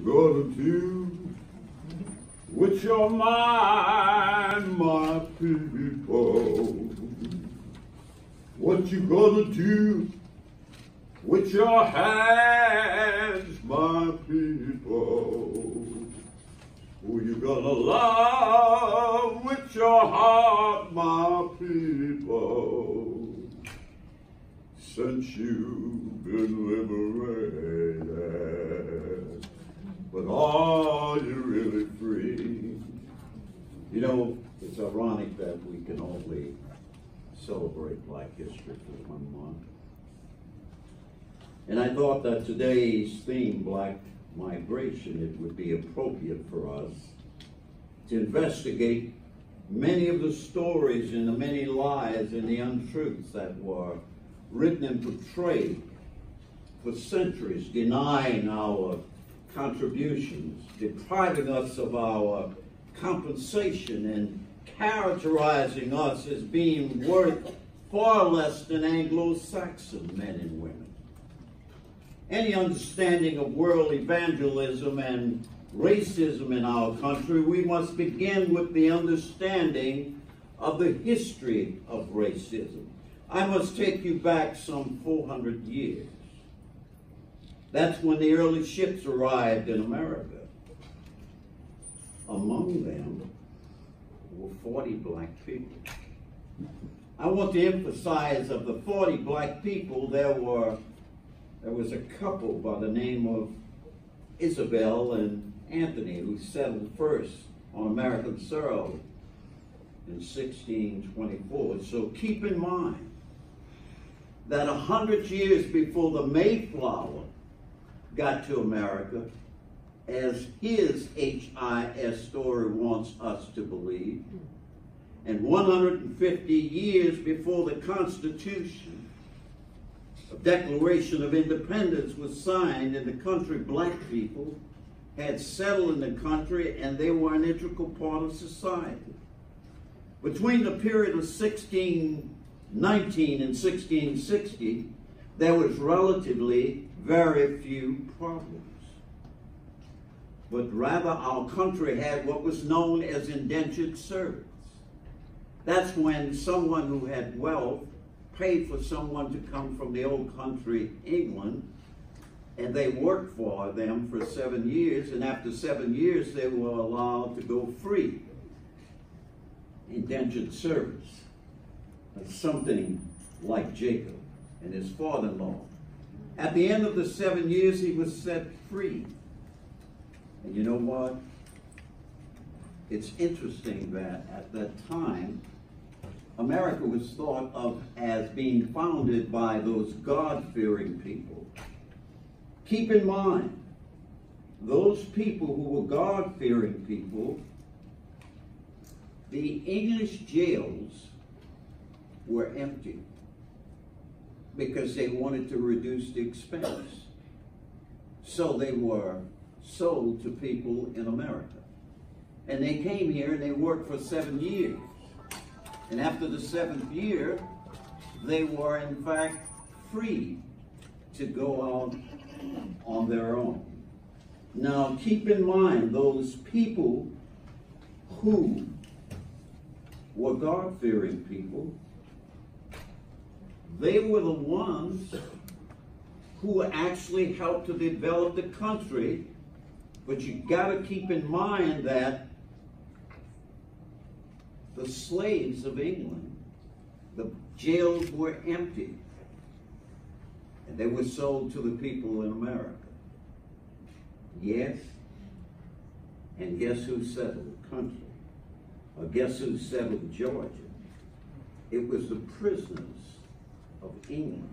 gonna do with your mind, my people? What you gonna do with your hands, my people? Who you gonna love with your heart, my people? Since you've been liberated, but are you really free? You know, it's ironic that we can only celebrate Black History for 1 month. And I thought that today's theme, Black Migration, it would be appropriate for us to investigate many of the stories and the many lies and the untruths that were written and portrayed for centuries, denying our contributions, depriving us of our compensation, and characterizing us as being worth far less than Anglo-Saxon men and women. Any understanding of world evangelism and racism in our country, we must begin with the understanding of the history of racism. I must take you back some 400 years. That's when the early ships arrived in America. Among them were 40 black people. I want to emphasize of the 40 black people, there was a couple by the name of Isabel and Anthony who settled first on American soil in 1624. So keep in mind that 100 years before the Mayflower got to America, as his HIS story wants us to believe, and 150 years before the Constitution, a Declaration of Independence was signed in the country, black people had settled in the country and they were an integral part of society. Between the period of 1619 and 1660, there was relatively very few problems. But rather, our country had what was known as indentured servants. That's when someone who had wealth paid for someone to come from the old country, England, and they worked for them for 7 years, and after 7 years, they were allowed to go free. Indentured servants. That's something like Jacob and his father-in-law. At the end of the 7 years, he was set free. And you know what? It's interesting that at that time, America was thought of as being founded by those God-fearing people. Keep in mind, those people who were God-fearing people, the English jails were empty because they wanted to reduce the expense. So they were sold to people in America. And they came here and they worked for 7 years. And after the 7th year, they were in fact free to go out on their own. Now keep in mind, those people who were God-fearing people, they were the ones who actually helped to develop the country. But you got to keep in mind that the slaves of England, the jails were empty, and they were sold to the people in America. Yes, and guess who settled the country? Or guess who settled Georgia? It was the prisoners of England.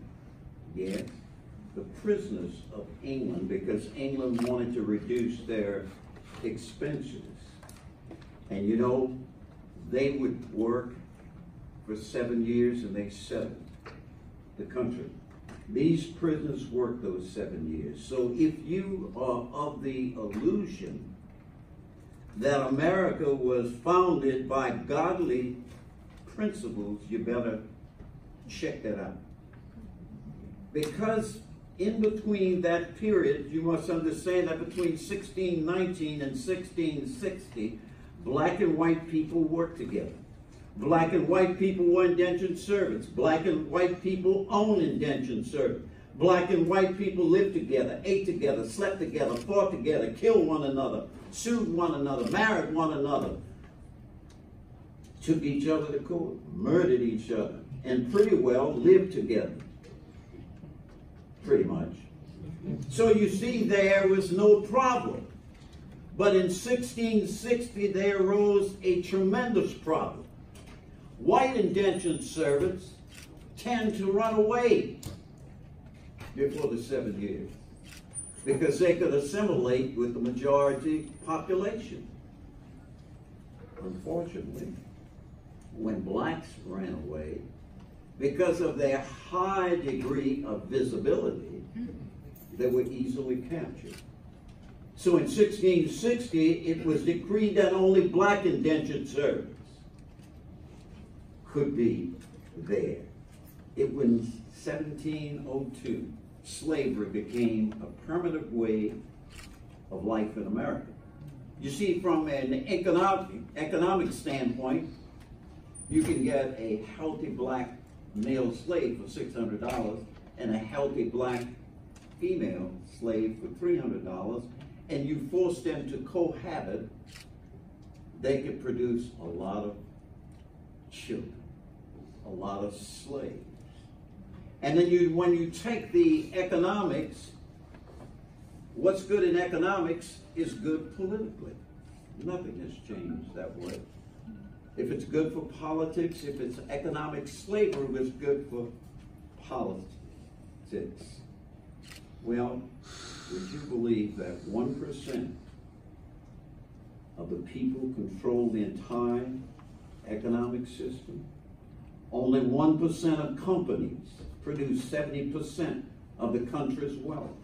Yes, the prisoners of England, because England wanted to reduce their expenses. And you know, they would work for 7 years and they settled the country. These prisoners worked those 7 years. So if you are of the illusion that America was founded by godly principles, you better check that out. Because in between that period, you must understand that between 1619 and 1660, black and white people worked together. Black and white people were indentured servants. Black and white people owned indentured servants. Black and white people lived together, ate together, slept together, fought together, killed one another, sued one another, married one another, took each other to court, murdered each other, and pretty well lived together. Pretty much. So you see, there was no problem. But in 1660, there arose a tremendous problem. White indentured servants tend to run away before the 7 years because they could assimilate with the majority population. Unfortunately, when blacks ran away, because of their high degree of visibility, they were easily captured. So in 1660, it was decreed that only black indentured servants could be there. It was 1702. Slavery became a permanent way of life in America. You see, from an economic standpoint, you can get a healthy black male slave for $600 and a healthy black female slave for $300, and you force them to cohabit, they could produce a lot of children, a lot of slaves. And then when you take the economics, what's good in economics is good politically. Nothing has changed that way. If it's good for politics, if it's economic slavery, was good for politics. Well, would you believe that 1% of the people control the entire economic system? Only 1% of companies produce 70% of the country's wealth.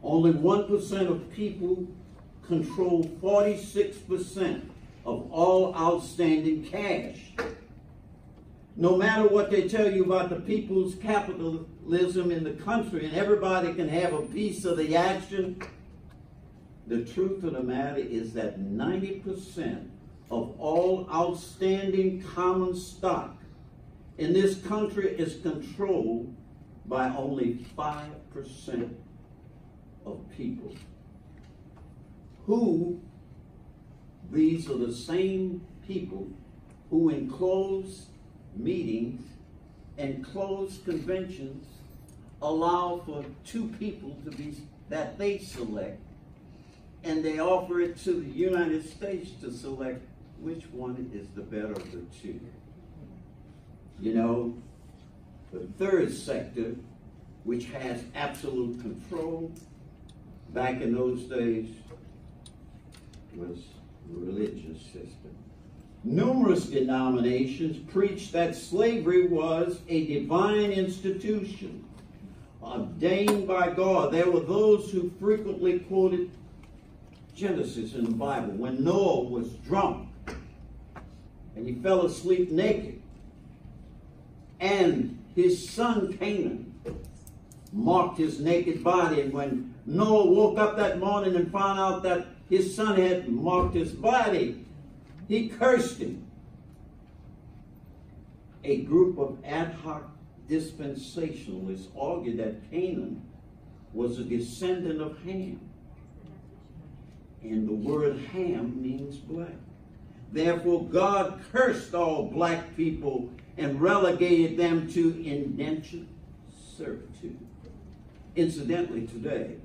Only 1% of people control 46% of all outstanding cash. No matter what they tell you about the people's capitalism in the country and everybody can have a piece of the action, the truth of the matter is that 90% of all outstanding common stock in this country is controlled by only 5% of people. These are the same people who in closed meetings and closed conventions allow for two people to be that they select, and they offer it to the United States to select which one is the better of the two. You know, the third sector, which has absolute control, back in those days, was the religious system. Numerous denominations preached that slavery was a divine institution ordained by God. There were those who frequently quoted Genesis in the Bible when Noah was drunk and he fell asleep naked, and his son Canaan marked his naked body, and when Noah woke up that morning and found out that his son had marked his body, he cursed him. A group of ad hoc dispensationalists argued that Canaan was a descendant of Ham, and the word Ham means black. Therefore, God cursed all black people and relegated them to indentured servitude. Incidentally, today,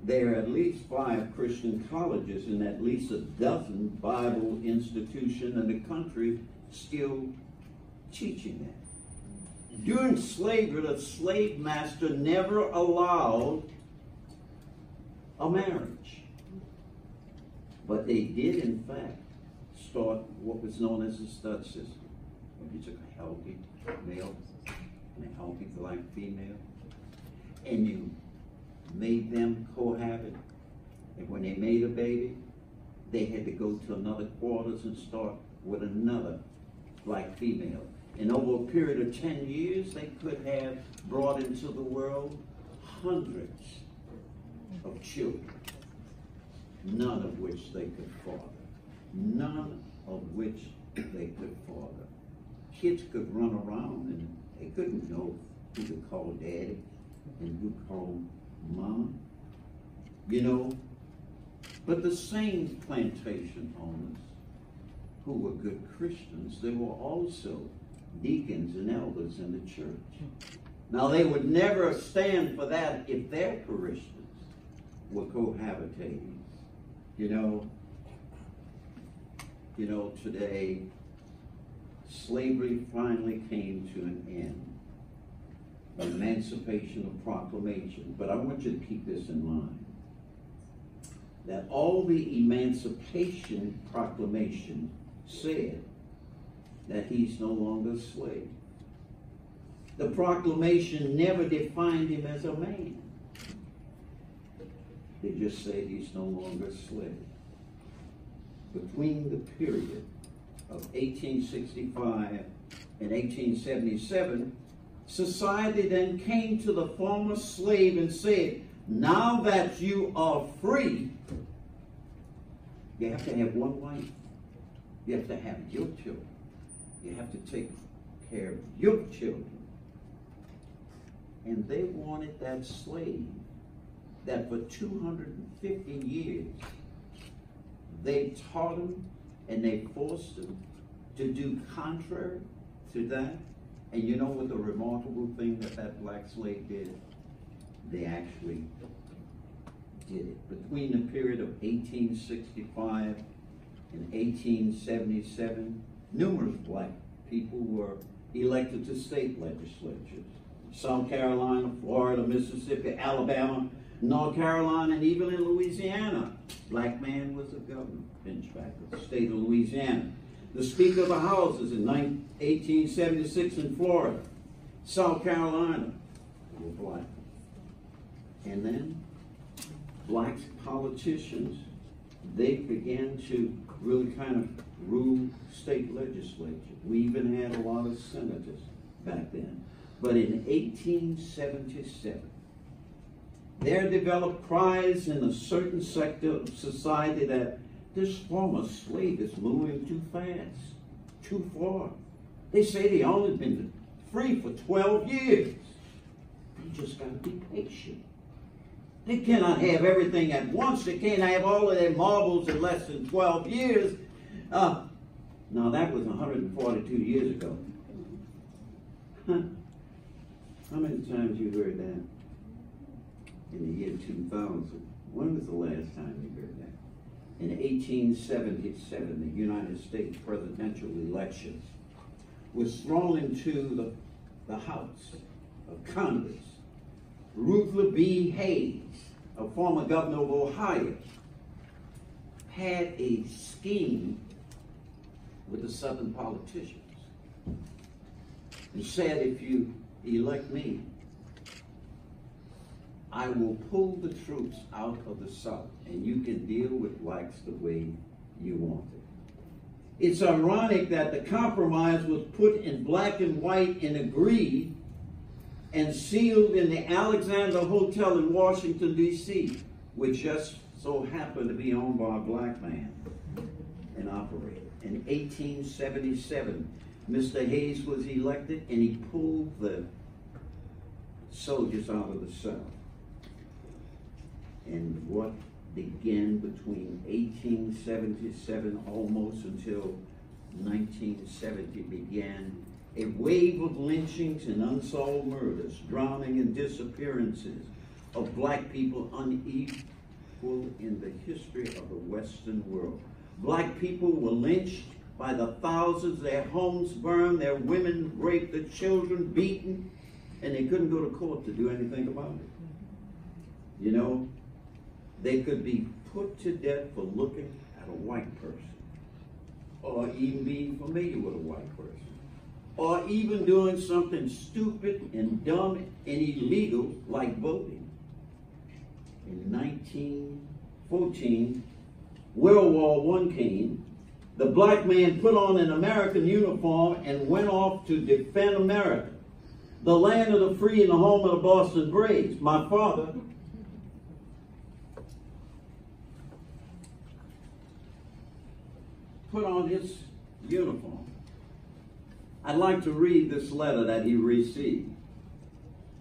there are at least 5 Christian colleges and at least a dozen Bible institutions in the country still teaching that. During slavery, the slave master never allowed a marriage. But they did, in fact, start what was known as a stud system. When you took a healthy male and a healthy black female, and you made them cohabit, and when they made a baby, they had to go to another quarters and start with another black female. And over a period of 10 years, they could have brought into the world hundreds of children, none of which they could father. None of which they could father. Kids could run around and they couldn't know who to call daddy and who to call mama, you know. But the same plantation owners who were good Christians, they were also deacons and elders in the church. Now, they would never stand for that if their parishioners were cohabitating. You know, today, slavery finally came to an end. The Emancipation of Proclamation. But I want you to keep this in mind, that all the Emancipation Proclamation said that he's no longer a slave. The proclamation never defined him as a man. They just said he's no longer a slave. Between the period of 1865 and 1877, society then came to the former slave and said, now that you are free, you have to have one wife. You have to have your children. You have to take care of your children. And they wanted that slave that for 250 years they taught him and they forced him to do contrary to that. And you know what the remarkable thing that black slave did? They actually did it. Between the period of 1865 and 1877, numerous black people were elected to state legislatures. South Carolina, Florida, Mississippi, Alabama, North Carolina, and even in Louisiana. Black man was a governor, pinchback of the state of Louisiana. The Speaker of the Houses in 1876 in Florida. South Carolina were black. And then black politicians, they began to really kind of rule state legislature. We even had a lot of senators back then. But in 1877, there developed cries in a certain sector of society that this former slave is moving too fast, too far. They say they only been free for 12 years. They just got to be patient. They cannot have everything at once. They can't have all of their marbles in less than 12 years. Now that was 142 years ago. Huh? How many times you heard that in the year 2000? When was the last time you heard that? In 1877, the United States presidential elections was thrown into the House of Congress. Ruther B. Hayes, a former governor of Ohio, had a scheme with the Southern politicians. He said, if you elect me, I will pull the troops out of the South and you can deal with blacks the way you want it. It's ironic that the compromise was put in black and white and agreed and sealed in the Alexander Hotel in Washington, D.C., which just so happened to be owned by a black man and operated. In 1877, Mr. Hayes was elected and he pulled the soldiers out of the South. And what began between 1877 almost until 1970 began a wave of lynchings and unsolved murders, drowning and disappearances of black people unequal in the history of the Western world. Black people were lynched by the thousands, their homes burned, their women raped, their children beaten, and they couldn't go to court to do anything about it. You know, they could be put to death for looking at a white person, or even being familiar with a white person, or even doing something stupid and dumb and illegal like voting. In 1914, World War I came. The black man put on an American uniform and went off to defend America. the land of the free and the home of the Boston Braves. My father put on his uniform. I'd like to read this letter that he received.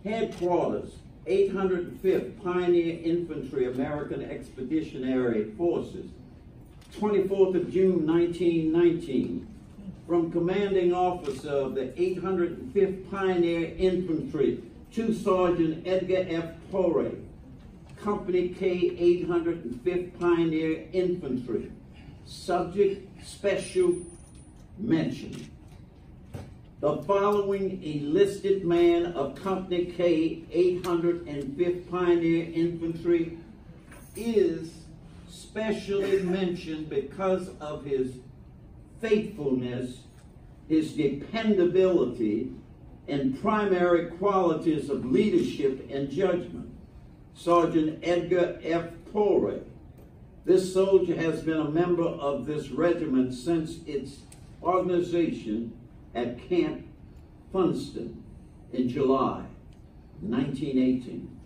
Headquarters, 805th Pioneer Infantry American Expeditionary Forces, 24th of June, 1919. From Commanding Officer of the 805th Pioneer Infantry to Sergeant Edgar F. Poree, Company K, 805th Pioneer Infantry. Subject special mention. The following enlisted man of Company K, 805th Pioneer Infantry is specially mentioned because of his faithfulness, his dependability, and primary qualities of leadership and judgment. Sergeant Edgar F. Poree. This soldier has been a member of this regiment since its organization at Camp Funston in July 1918.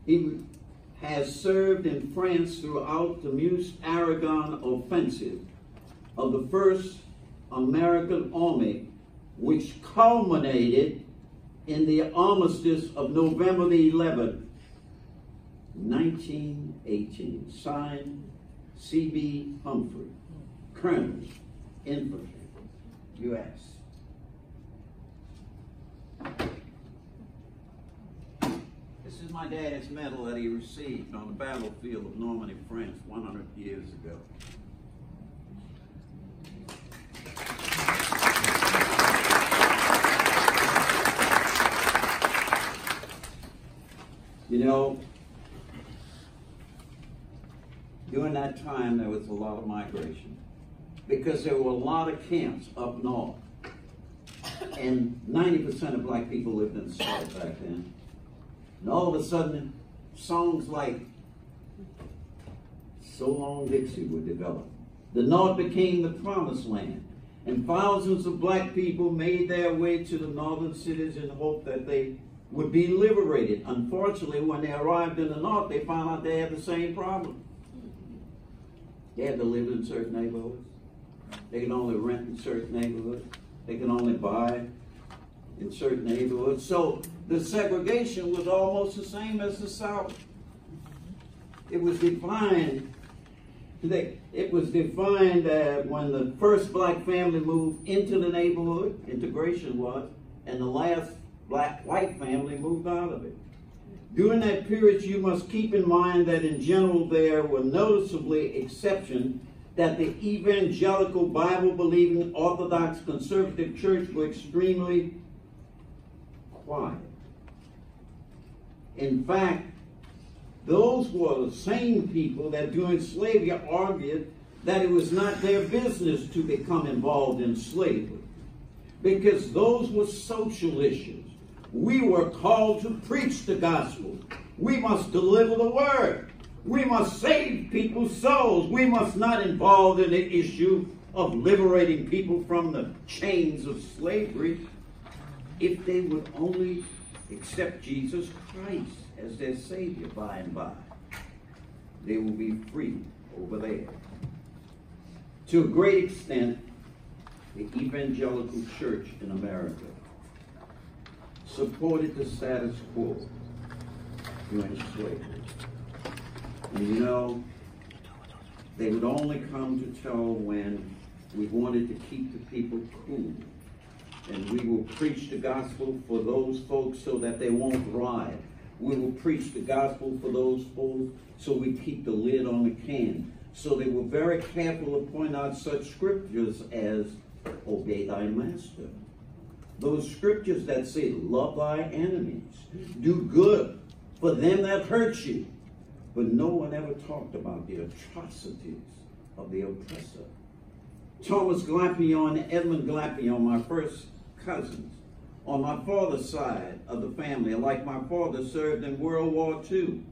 He has served in France throughout the Meuse-Aragon offensive of the 1st American Army, which culminated in the armistice of November the 11th, 1918. Signed, C.B. Humphrey, Colonel, Infantry, U.S. This is my dad's medal that he received on the battlefield of Normandy, France, 100 years ago. You know, during that time, there was a lot of migration because there were a lot of camps up north. And 90% of black people lived in the South back then. And all of a sudden, songs like So Long Dixie were developed. The North became the promised land. And thousands of black people made their way to the northern cities in the hope that they would be liberated. Unfortunately, when they arrived in the North, they found out they had the same problem. They had to live in certain neighborhoods. They could only rent in certain neighborhoods. They could only buy in certain neighborhoods. So the segregation was almost the same as the South. It was defined when the first black family moved into the neighborhood, integration was, and the last black-white family moved out of it. During that period, you must keep in mind that in general there were noticeably exceptions, that the evangelical, Bible-believing, Orthodox, conservative church were extremely quiet. In fact, those were the same people that during slavery argued that it was not their business to become involved in slavery, because those were social issues. We were called to preach the gospel. We must deliver the word. We must save people's souls. We must not involve in the issue of liberating people from the chains of slavery. If they would only accept Jesus Christ as their Savior by and by, they will be free over there. To a great extent, the evangelical church in America supported the status quo during slavery. And you know, they would only come to tell when we wanted to keep the people cool. And we will preach the gospel for those folks so that they won't riot. We will preach the gospel for those folks so we keep the lid on the can. So they were very careful to point out such scriptures as, obey thy master. Those scriptures that say, love thy enemies, do good for them that hurt you. But no one ever talked about the atrocities of the oppressor. Thomas Glapion and Edmund Glapion, my first cousins, on my father's side of the family, like my father, served in World War II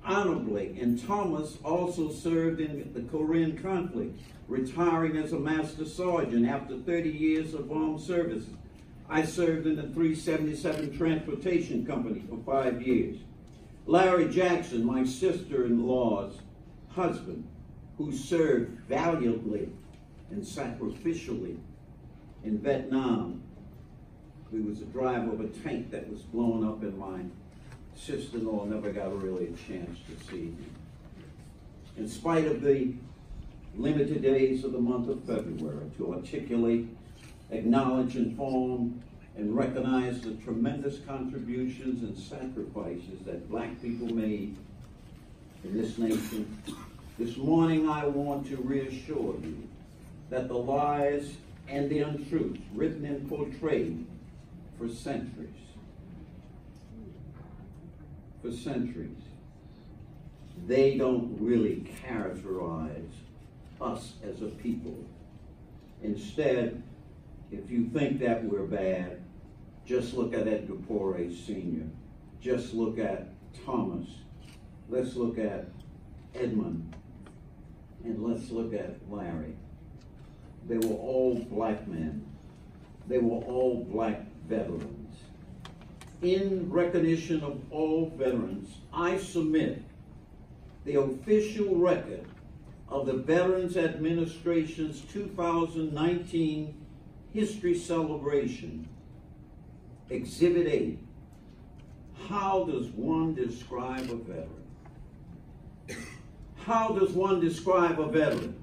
honorably, and Thomas also served in the Korean conflict, retiring as a master sergeant after 30 years of armed service. I served in the 377 Transportation Company for 5 years. Larry Jackson, my sister-in-law's husband, who served valiantly and sacrificially in Vietnam. He was a driver of a tank that was blown up, and my sister-in-law never got really a chance to see him. In spite of the limited days of the month of February to articulate, acknowledge, inform, and recognize the tremendous contributions and sacrifices that black people made in this nation, this morning I want to reassure you that the lies and the untruths written and portrayed for centuries, they don't really characterize us as a people. Instead, if you think that we're bad, just look at Edgar Poree Sr. Just look at Thomas. Let's look at Edmund. And let's look at Larry. They were all black men. They were all black veterans. In recognition of all veterans, I submit the official record of the Veterans Administration's 2019 History Celebration, Exhibit 8. How does one describe a veteran? How does one describe a veteran?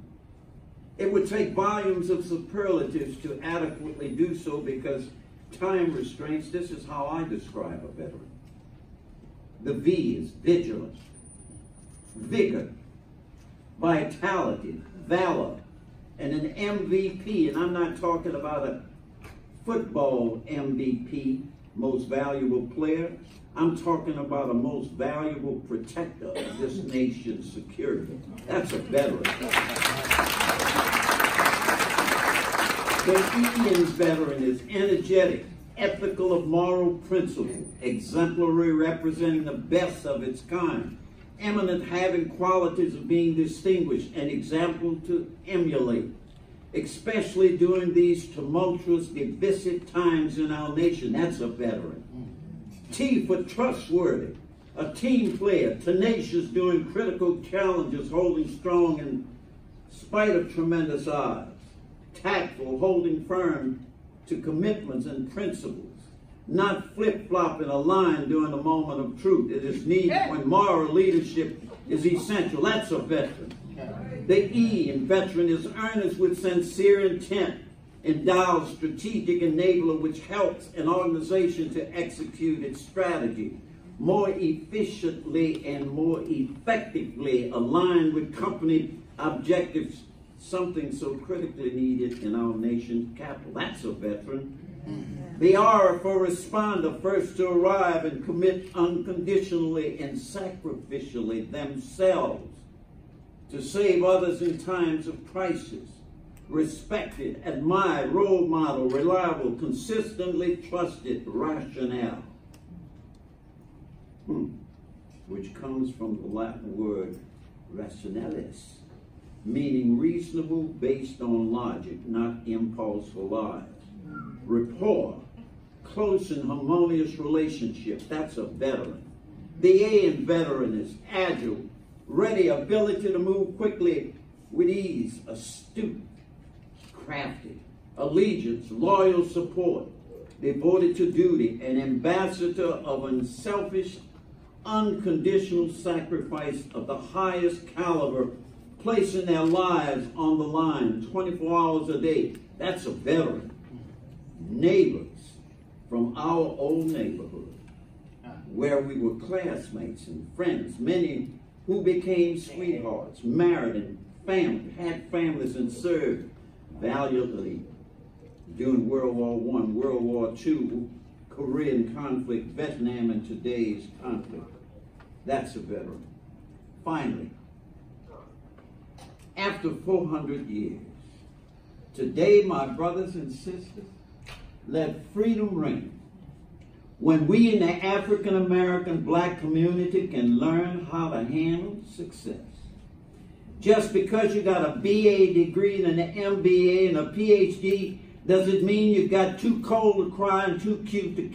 It would take volumes of superlatives to adequately do so because time restraints. This is how I describe a veteran. The V is vigilant, vigor, vitality, valor, and an MVP, and I'm not talking about a football MVP, most valuable player. I'm talking about a most valuable protector of this nation's security. That's a veteran. The E in veteran is energetic, ethical of moral principle, exemplary, representing the best of its kind, eminent, having qualities of being distinguished, an example to emulate, especially during these tumultuous, divisive times in our nation. That's a veteran. T for trustworthy, a team player, tenacious during critical challenges, holding strong in spite of tremendous odds, tactful, holding firm to commitments and principles, not flip-flopping a line during a moment of truth. It is needed when moral leadership is essential. That's a veteran. The E in veteran is earnest with sincere intent, endowed strategic enabler which helps an organization to execute its strategy more efficiently and more effectively aligned with company objectives, something so critically needed in our nation's capital. That's a veteran. The R for responder, first to arrive and commit unconditionally and sacrificially themselves to save others in times of crisis. Respected, admired, role model, reliable, consistently trusted, rationale, which comes from the Latin word rationalis, meaning reasonable based on logic, not impulse or lies. Rapport, close and harmonious relationships. That's a veteran. The A in veteran is agile, ready, ability to move quickly with ease, astute, crafty, allegiance, loyal support, devoted to duty, an ambassador of unselfish, unconditional sacrifice of the highest caliber, placing their lives on the line 24 hours a day. That's a veteran. Neighbors from our old neighborhood, where we were classmates and friends, many who became sweethearts, married and had families and served valiantly during World War I, World War II, Korean conflict, Vietnam, and today's conflict. That's a veteran. Finally, after 400 years, today, my brothers and sisters, let freedom ring when we in the African American black community can learn how to handle success. Just because you got a BA degree and an MBA and a PhD Does it mean you got too cold to cry and too cute to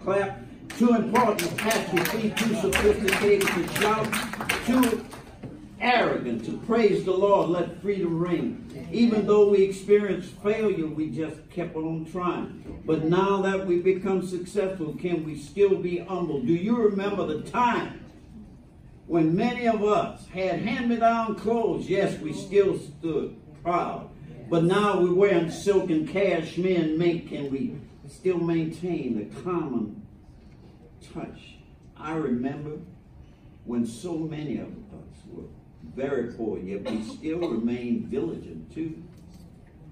clap? Too important to pat your feet, too sophisticated to shout, too arrogant to praise the Lord, let freedom ring. Even though we experienced failure, we just kept on trying. But now that we've become successful, can we still be humble? Do you remember the time when many of us had hand-me-down clothes? Yes, we still stood proud. But now we're wearing silk and cashmere and mink, and we still maintain the common touch. I remember when so many of us were very poor, yet we still remain vigilant too.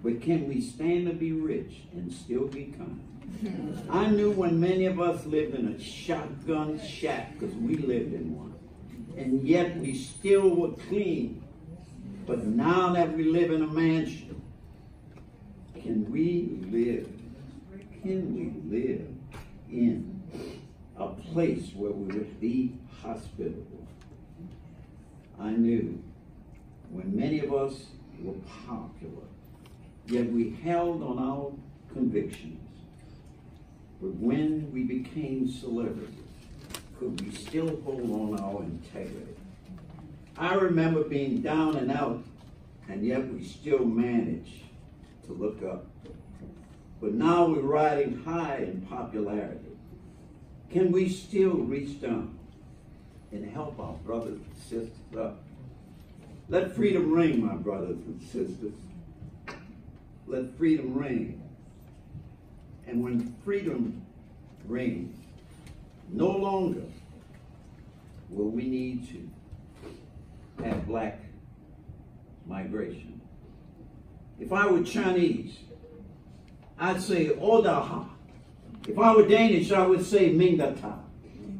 But can we stand to be rich and still be kind? I knew when many of us lived in a shotgun shack, because we lived in one, and yet we still were clean. But now that we live in a mansion, can we live in a place where we would be hospitable? I knew when many of us were popular, yet we held on our convictions. But when we became celebrities, could we still hold on our integrity? I remember being down and out, and yet we still managed to look up. But now we're riding high in popularity. Can we still reach down and help our brothers and sisters up? Let freedom ring, my brothers and sisters. Let freedom ring. And when freedom rings, no longer will we need to have black migration. If I were Chinese, I'd say Odaha. If I were Danish, I would say Mingata.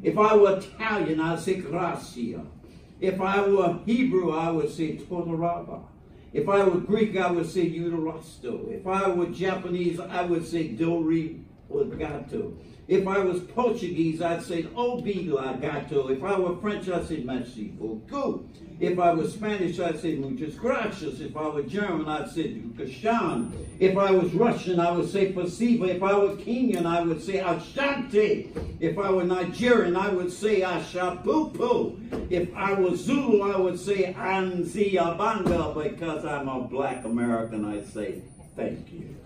If I were Italian, I'd say Gracia. If I were Hebrew, I would say Todaraba. If I were Greek, I would say Eudorosto. If I were Japanese, I would say Dori Gato. If I was Portuguese, I'd say Obrigado. If I were French, I'd say Merci beaucoup. If I was Spanish, I'd say Muchas gracias. If I were German, I'd say Dukashan. If I was Russian, I would say Pasiva. If I were Kenyan, I would say Ashanti. If I were Nigerian, I would say Ashapupu. If I was Zulu, I would say Anziabanga. Because I'm a black American, I say thank you.